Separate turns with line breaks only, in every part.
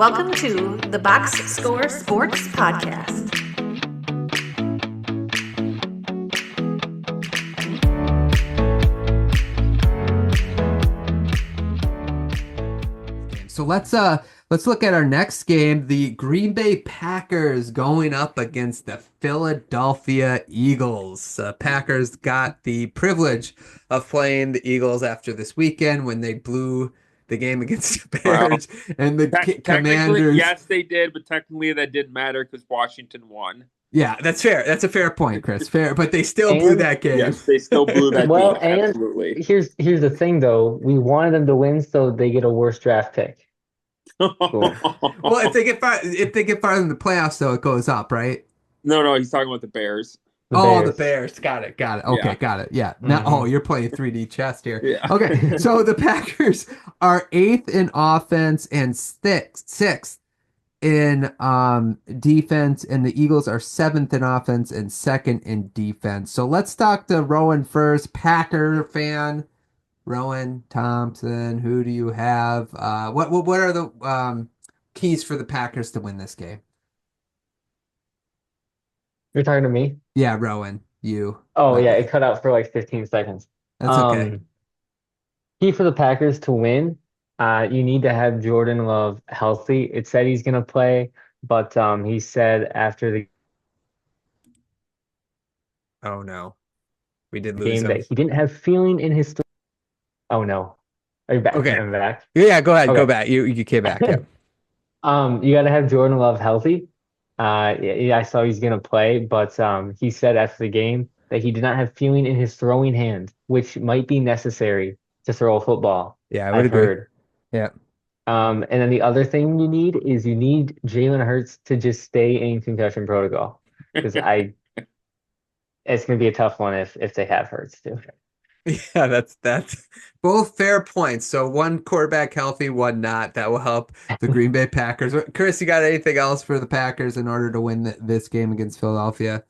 Welcome to the Box Score Sports Podcast.
So let's look at our next game. The Green Bay Packers going up against the Philadelphia Eagles. Packers got the privilege of playing the Eagles after this weekend when they blew the game against the
Well,
Bears and the
technically,
Commanders.
yes, they did, but technically that didn't matter because Washington won.
Yeah, that's fair. That's a fair point, Chris. Fair, but they still blew
And
that game.
Yes, they still blew that
well,
game.
and
Absolutely.
here's the thing though. We wanted them to win so they get a worse draft pick. Cool.
Well, if they get farther in the playoffs, though, it goes up, right?
No, he's talking about the Bears.
The
Bears.
Bears. Got it. Okay,
Yeah.
got it. Yeah. Now,
Mhm.
you're playing 3D chess here.
Yeah.
Okay, so the Packers are eighth in offense and sixth in defense, and the Eagles are seventh in offense and second in defense. So let's talk to Rowan first, Packer fan. Rowan Thompson, who do you have? What are the keys for the Packers to win this game?
You're talking to me?
Yeah, Rowan, you.
Oh
My
yeah,
bad.
it cut out for like 15 seconds.
That's okay.
Key for the Packers to win, you need to have Jordan Love healthy. It said he's gonna play, but he said after the
Oh no, we did lose
game
him.
that he didn't have feeling in his. Oh no, are you back?
Okay.
I'm back.
Yeah, go ahead. Go
Okay.
back. You came back. Yeah.
You got to have Jordan Love healthy. Yeah, I saw he's gonna play, but he said after the game that he did not have feeling in his throwing hand, which might be necessary to throw a football.
Yeah, I would
I've
agree.
heard.
Yeah.
And then the other thing you need Jalen Hurts to just stay in concussion protocol because it's gonna be a tough one if they have Hurts too.
Yeah, that's both fair points. So one quarterback healthy, one not. That will help the Green Bay Packers. Chris, you got anything else for the Packers in order to win this game against Philadelphia?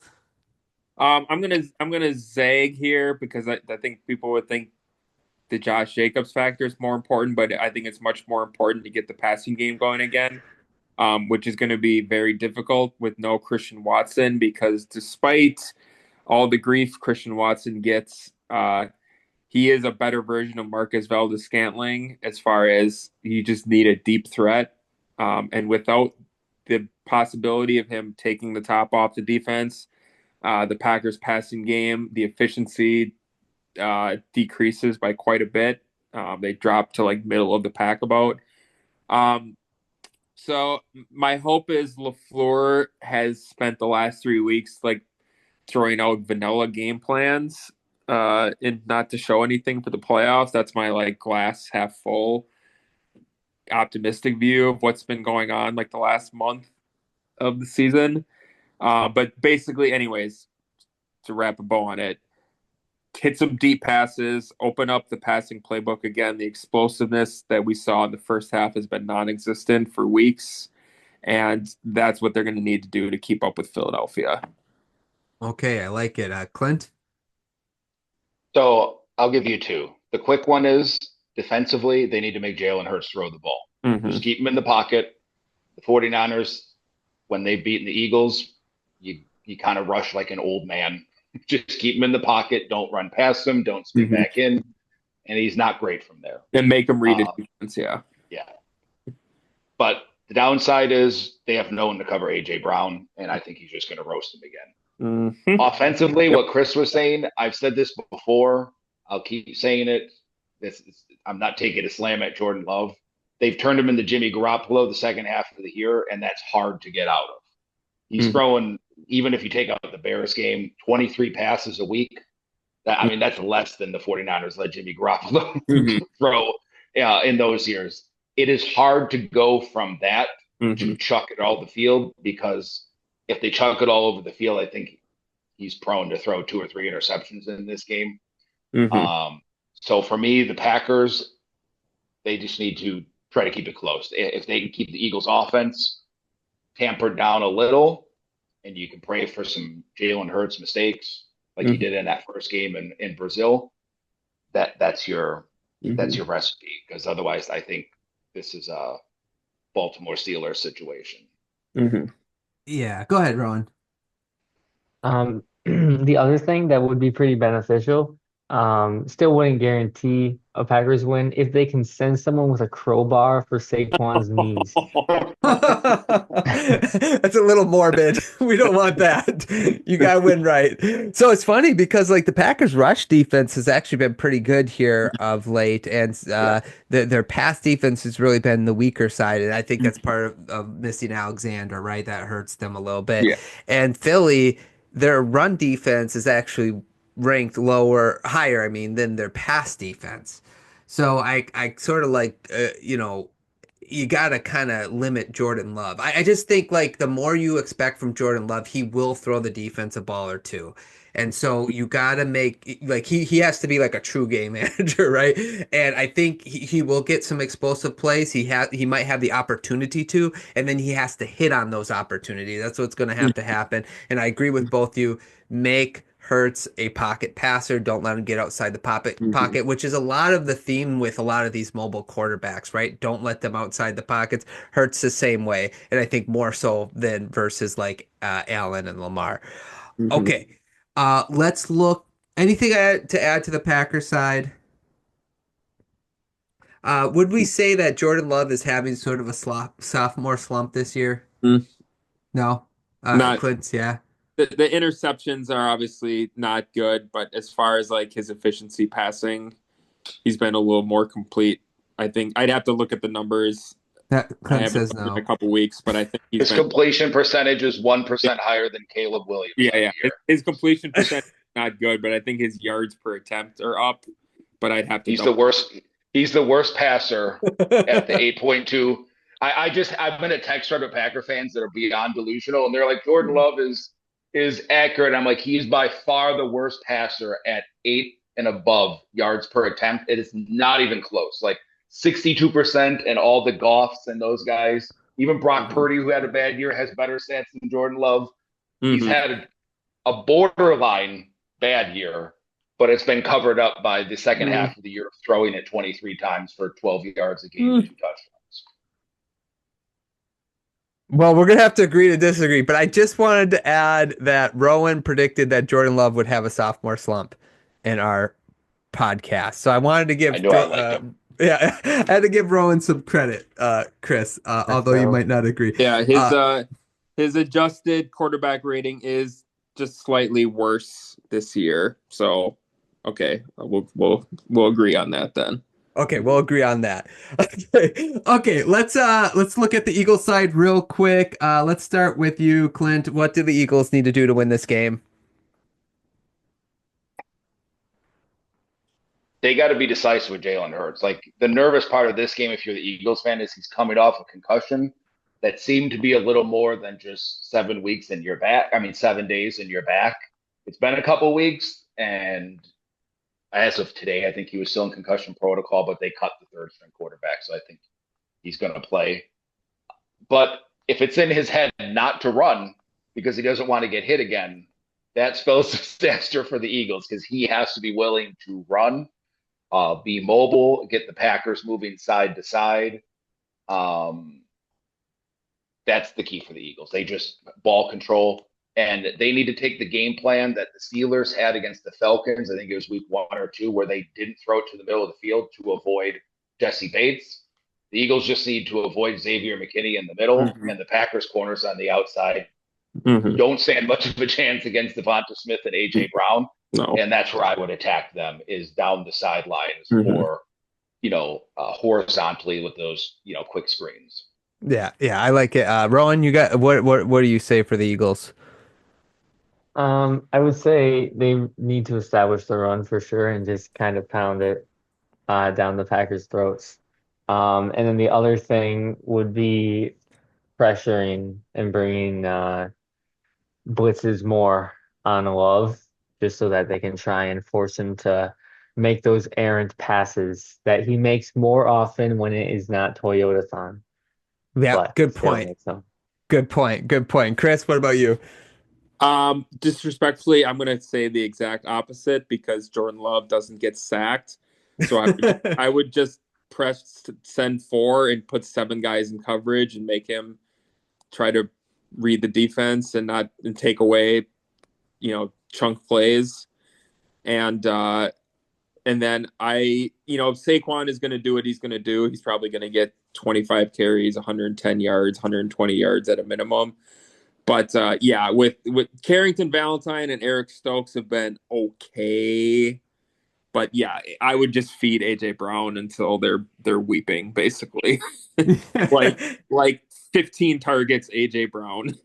I'm gonna zag here because I think people would think the Josh Jacobs factor is more important, but I think it's much more important to get the passing game going again, which is going to be very difficult with no Christian Watson because despite all the grief Christian Watson gets, he is a better version of Marcus Valdes-Scantling as far as you just need a deep threat, and without the possibility of him taking the top off the defense, the Packers passing game, the efficiency decreases by quite a bit. They drop to like middle of the pack about. So my hope is LaFleur has spent the last 3 weeks like throwing out vanilla game plans and not to show anything for the playoffs. That's my like glass half full optimistic view of what's been going on like the last month of the season. But basically, anyways, to wrap a bow on it, hit some deep passes, open up the passing playbook again. The explosiveness that we saw in the first half has been non-existent for weeks, and that's what they're going to need to do to keep up with Philadelphia.
Okay, I like it. Clint?
So I'll give you two. The quick one is defensively, they need to make Jalen Hurts throw the ball.
Mm-hmm.
Just keep him in the pocket. The 49ers, when they've beaten the Eagles, you kind of rush like an old man. Just keep him in the pocket. Don't run past him. Don't spin
Mm-hmm.
back in. And he's not great from there.
And make them read it defense, yeah.
Yeah. But the downside is they have no one to cover A.J. Brown, and I think he's just going to roast him again.
Mm-hmm.
Offensively,
Yep.
what Chris was saying, I've said this before. I'll keep saying it. I'm not taking a slam at Jordan Love. They've turned him into Jimmy Garoppolo the second half of the year, and that's hard to get out of. He's
Mhm.
throwing, even if you take out the Bears game, 23 passes a week. That's less than the 49ers let Jimmy Garoppolo
Mhm.
throw in those years. It is hard to go from that
Mhm.
to chuck it all the field because if they chuck it all over the field, I think he's prone to throw 2 or 3 interceptions in this game.
Mhm.
So for me, the Packers, they just need to try to keep it close. If they can keep the Eagles' offense tampered down a little, and you can pray for some Jalen Hurts mistakes like he did in that first game in Brazil, that's your
Mhm.
recipe. Because otherwise, I think this is Baltimore Steelers situation.
Mm-hmm.
Yeah, go ahead, Rowan.
The other thing that would be pretty beneficial, still wouldn't guarantee a Packers win if they can send someone with a crowbar for Saquon's knees.
That's a little morbid. We don't want that. You got to win right. So it's funny because like the Packers rush defense has actually been pretty good here of late, and their pass defense has really been the weaker side, and I think that's part of missing Alexander, right? That hurts them a little bit.
Yeah.
And Philly, their run defense is actually ranked higher, I mean, than their pass defense. So I sort of like, you got to kind of limit Jordan Love. I just think like the more you expect from Jordan Love, he will throw the defense a ball or two. And so you got to make like he has to be like a true game manager, right? And I think he will get some explosive plays. He might have the opportunity to, and then he has to hit on those opportunities. That's what's going to have to happen. And I agree with both you. Make Hurts a pocket passer. Don't let him get outside the pocket, which is a lot of the theme with a lot of these mobile quarterbacks, right? Don't let them outside the pockets. Hurts the same way, and I think more so than versus like Allen and Lamar.
Mm-hmm.
Okay, let's look. Anything to add to the Packers side? Would we say that Jordan Love is having sort of a sophomore slump this year?
Mm.
No.
Not
Clint's, yeah.
the interceptions are obviously not good, but as far as like his efficiency passing, he's been a little more complete. I think I'd have to look at the numbers.
That
I
Clint
haven't
says
looked in
no.
a couple weeks, but I think
His completion percentage is 1% higher than Caleb Williams
yeah,
on the
yeah.
year.
His completion percentage is not good, but I think his yards per attempt are up. But I'd have to
He's the
double.
worst. He's the worst passer at the 8.2. I've been a text thread with Packer fans that are beyond delusional, and they're like, Jordan Love is accurate. I'm like, he's by far the worst passer at 8 and above yards per attempt. It is not even close. Like 62% and all the Goffs and those guys. Even Brock Purdy, who had a bad year, has better stats than Jordan Love. He's had a borderline bad year, but it's been covered up by the second half of the year, throwing it 23 times for 12 yards a game and 2 touchdowns.
Well, we're gonna have to agree to disagree, but I just wanted to add that Rowan predicted that Jordan Love would have a sophomore slump in our podcast. So I wanted to give,
I know I liked him.
yeah, I had to give Rowan some credit, Chris, although you might not agree.
Yeah, his adjusted quarterback rating is just slightly worse this year. So, okay, we'll agree on that then.
Okay, we'll agree on that. Okay, let's look at the Eagles side real quick. Let's start with you, Clint. What do the Eagles need to do to win this game?
They got to be decisive with Jalen Hurts. Like the nervous part of this game, if you're the Eagles fan, is he's coming off a concussion that seemed to be a little more than just 7 weeks in your back. I mean, 7 days in your back. It's been a couple weeks, and as of today, I think he was still in concussion protocol, but they cut the third string quarterback, so I think he's going to play. But if it's in his head not to run because he doesn't want to get hit again, that spells disaster for the Eagles because he has to be willing to run, be mobile, get the Packers moving side to side. That's the key for the Eagles. They just ball control, and they need to take the game plan that the Steelers had against the Falcons. I think it was week 1 or 2 where they didn't throw it to the middle of the field to avoid Jesse Bates. The Eagles just need to avoid Xavier McKinney in the middle and the Packers corners on the outside. Don't stand much of a chance against Devonta Smith and A.J. Brown.
No.
And that's where I would attack them is down the sidelines or, horizontally with those, quick screens.
Yeah, I like it. Rowan, you got what do you say for the Eagles?
I would say they need to establish the run for sure and just kind of pound it down the Packers' throats. And then the other thing would be pressuring and bringing blitzes more on Love, just so that they can try and force him to make those errant passes that he makes more often when it is not Toyotathon.
Yeah,
But
good
still
point.
makes them.
Good point. Chris, what about you?
Disrespectfully, I'm going to say the exact opposite because Jordan Love doesn't get sacked. So I would just press send 4 and put 7 guys in coverage and make him try to read the defense and take away, chunk plays. And then Saquon is going to do what he's going to do. He's probably going to get 25 carries, 110 yards, 120 yards at a minimum. But with Carrington Valentine and Eric Stokes have been okay. But yeah, I would just feed AJ Brown until they're weeping, basically. like 15 targets, AJ Brown.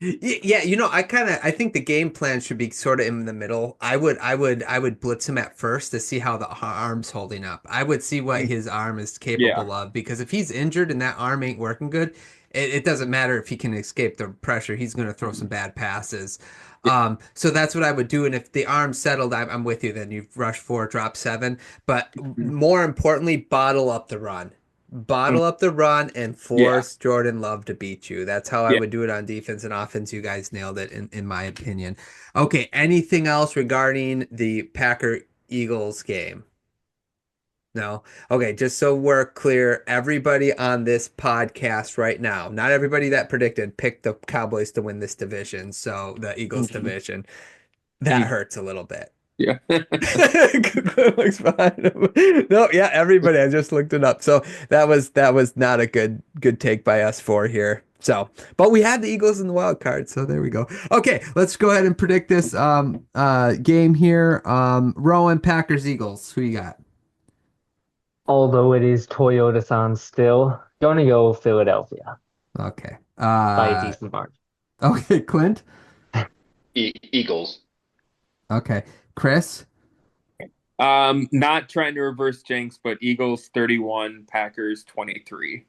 Yeah, I think the game plan should be sort of in the middle. I would blitz him at first to see how the arm's holding up. I would see what his arm is capable of, because if he's injured and that arm ain't working good, it doesn't matter if he can escape the pressure. He's going to throw some bad passes. So that's what I would do. And if the arm's settled, I'm with you. Then you rush 4, drop 7. But more importantly, bottle up the run. Bottle up the run and force Jordan Love to beat you. That's how I would do it on defense and offense. You guys nailed it, in my opinion. Okay, anything else regarding the Packer-Eagles game? No? Okay, just so we're clear, everybody on this podcast right now, not everybody that predicted, picked the Cowboys to win this division, so the Eagles division. That hurts a little bit.
Yeah.
Looks fine. No, yeah, everybody. I just looked it up. So that was not a good take by us 4 here. So, but we had the Eagles in the wild card, so there we go. Okay, let's go ahead and predict this game here. Rowan, Packers, Eagles. Who you got?
Although it is Toyota-san still, gonna go Philadelphia
Okay.
by a decent margin.
Okay, Clint.
Eagles.
Okay, Chris.
Not trying to reverse jinx, but Eagles 31, Packers 23.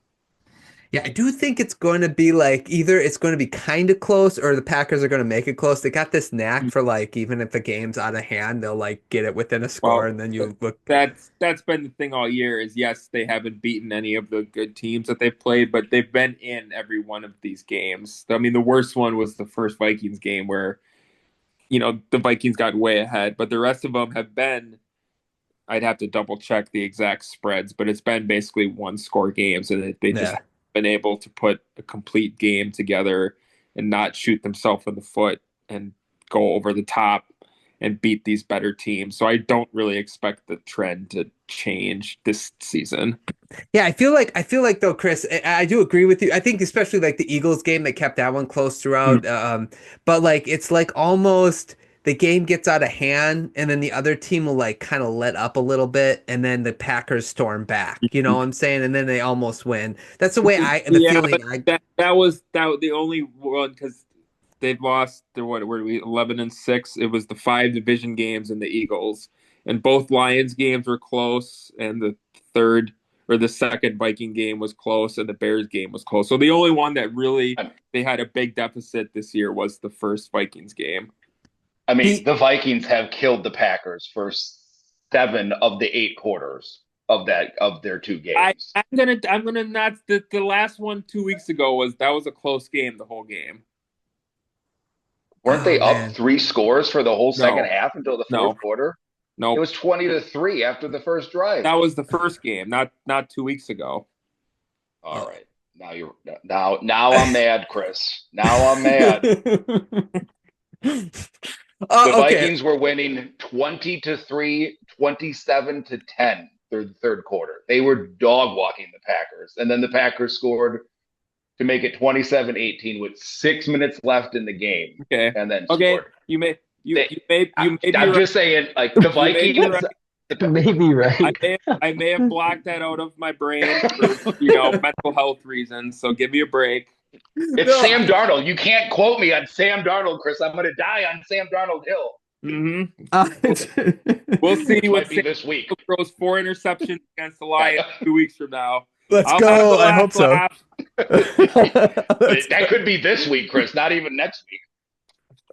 Yeah, I do think it's going to be like either it's going to be kind of close or the Packers are going to make it close. They got this knack for like even if the game's out of hand, they'll like get it within a score, and then you look.
That's been the thing all year. Is yes, they haven't beaten any of the good teams that they've played, but they've been in every one of these games. I mean, the worst one was the first Vikings game where, the Vikings got way ahead, but the rest of them have been. I'd have to double check the exact spreads, but it's been basically 1-score games, and they just been able to put a complete game together and not shoot themselves in the foot and go over the top and beat these better teams. So I don't really expect the trend to change this season.
Yeah, I feel like though, Chris, I do agree with you. I think especially like the Eagles game, they kept that one close throughout. But like it's like almost the game gets out of hand and then the other team will like kind of let up a little bit and then the Packers storm back. You know what I'm saying? And then they almost win. That's the way
that was the only one, because they've lost their 11-6. It was the 5 division games in the Eagles, and both Lions games were close, and the second Viking game was close, and the Bears game was close. So the only one that really they had a big deficit this year was the first Vikings game.
I mean, the Vikings have killed the Packers for 7 of the 8 quarters of their 2 games.
I'm gonna not the last one 2 weeks ago was a close game the whole game.
Weren't they up 3 scores for the whole second half until the fourth quarter?
No,
it was 20-3 after the first drive.
That was the first game, not 2 weeks ago.
All right, now I'm mad, Chris. Now I'm mad. The Vikings were winning 20-3, 27-10 through the third quarter. They were dog walking the Packers, and then the Packers scored to make it 27-18 with 6 minutes left in the game.
Okay,
and then
scored.
I'm just saying, like the Vikings.
Maybe right.
I may have blocked that out of my brain for mental health reasons. So give me a break.
It's Sam Darnold. You can't quote me on Sam Darnold, Chris. I'm going to die on Sam Darnold Hill.
Mm-hmm. We'll see what
this week
throws 4 interceptions against the Lions 2 weeks from now.
Let's go. I hope so.
That could be this week, Chris. Not even next week.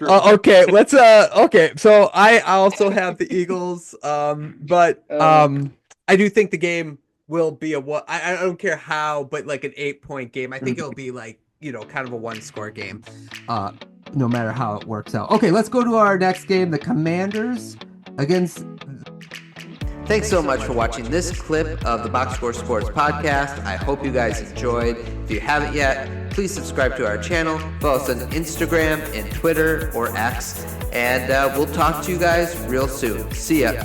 Okay, let's okay. So I also have the Eagles, but I do think the game will be I don't care how, but like an 8-point game. I think it'll be like, kind of a 1-score game. No matter how it works out. Okay, let's go to our next game, the Commanders against Thanks so much for watching this clip of the Box Score Sports Podcast. I hope you guys enjoyed. If you haven't yet, please subscribe to our channel. Follow us on Instagram and Twitter or X. And we'll talk to you guys real soon. See ya.